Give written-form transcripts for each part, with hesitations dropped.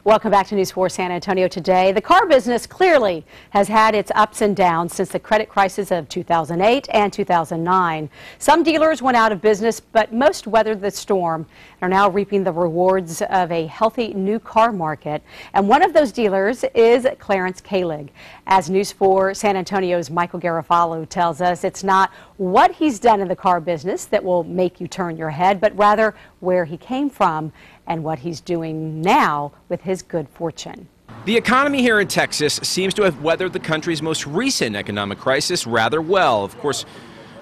Welcome back to News 4 San Antonio today. The car business clearly has had its ups and downs since the credit crisis of 2008 and 2009. Some dealers went out of business, but most weathered the storm and are now reaping the rewards of a healthy new car market. And one of those dealers is Clarence Kalig. As News 4 San Antonio's Michael Garofalo tells us, it's not what he's done in the car business that will make you turn your head, but rather where he came from and what he's doing now with his good fortune. The economy here in Texas seems to have weathered the country's most recent economic crisis rather well. Of course,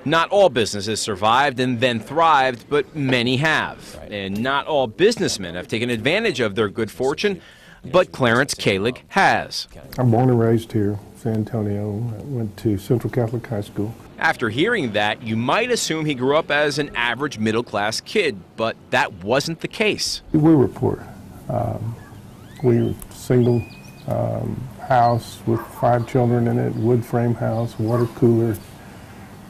not all businesses survived and then thrived, but many have. And not all businessmen have taken advantage of their good fortune, but Clarence Kalig has. I'm born and raised here, San Antonio. I went to Central Catholic High School. After hearing that, you might assume he grew up as an average middle-class kid, but that wasn't the case. We were poor. We were single house with 5 children in it, wood frame house, water cooler,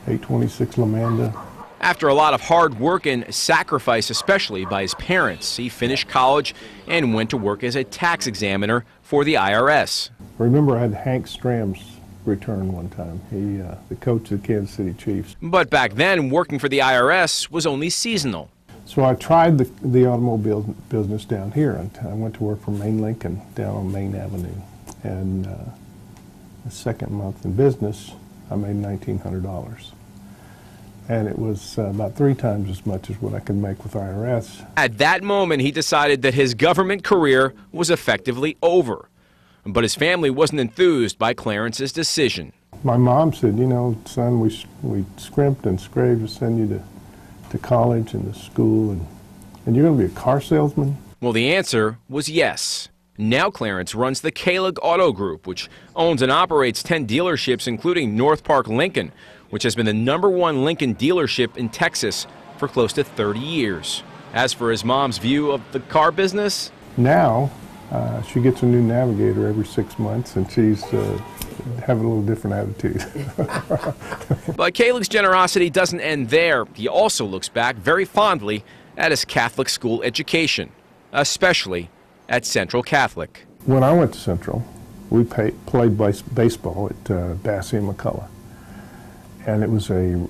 826 Lamanda. After a lot of hard work and sacrifice, especially by his parents, he finished college and went to work as a tax examiner for the IRS. Remember, I had Hank Stram's return one time. He, the coach of the Kansas City Chiefs. But back then, working for the IRS was only seasonal. So I tried the automobile business down here. I went to work for Main Lincoln down on Main Avenue. And the second month in business, I made $1,900. And it was about 3 times as much as what I could make with IRS. At that moment, he decided that his government career was effectively over. But his family wasn't enthused by Clarence's decision. My mom said, you know, son, we scrimped and scraped to send you to college and to school, and you're going to be a car salesman? Well, the answer was yes. Now Clarence runs the Kalig Auto Group, which owns and operates 10 dealerships, including North Park Lincoln, which has been the #1 Lincoln dealership in Texas for close to 30 years. As for his mom's view of the car business, now she gets a new Navigator every 6 months, and she's having a little different attitude. But Kalig's generosity doesn't end there. He also looks back very fondly at his Catholic school education, especially at Central Catholic. When I went to Central, we played baseball at Bassey and McCullough, and it was a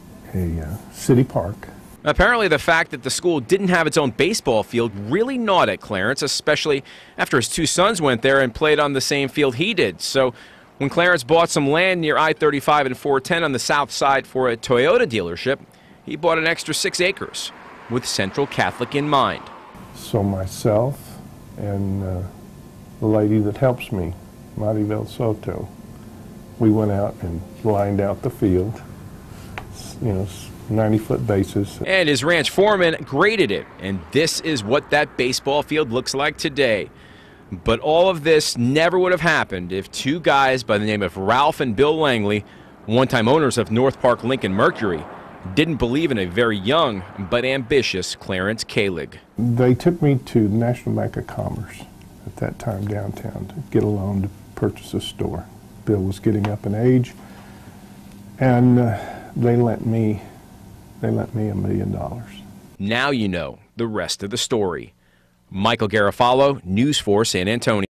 city park. Apparently, the fact that the school didn't have its own baseball field really gnawed at Clarence, especially after his 2 sons went there and played on the same field he did. So when Clarence bought some land near I-35 and 410 on the south side for a Toyota dealership, he bought an extra 6 acres with Central Catholic in mind. So myself and the lady that helps me, Maribel Soto, we went out and lined out the field, you know, 90-foot bases. And his ranch foreman graded it, and this is what that baseball field looks like today. But all of this never would have happened if 2 guys by the name of Ralph and Bill Langley, one-time owners of North Park Lincoln Mercury, didn't believe in a very young but ambitious Clarence Kalig. They took me to the National Bank of Commerce at that time downtown to get a loan to purchase a store. Bill was getting up in age, and they lent me $1 million. Now you know the rest of the story. Michael Garofalo, News 4 San Antonio.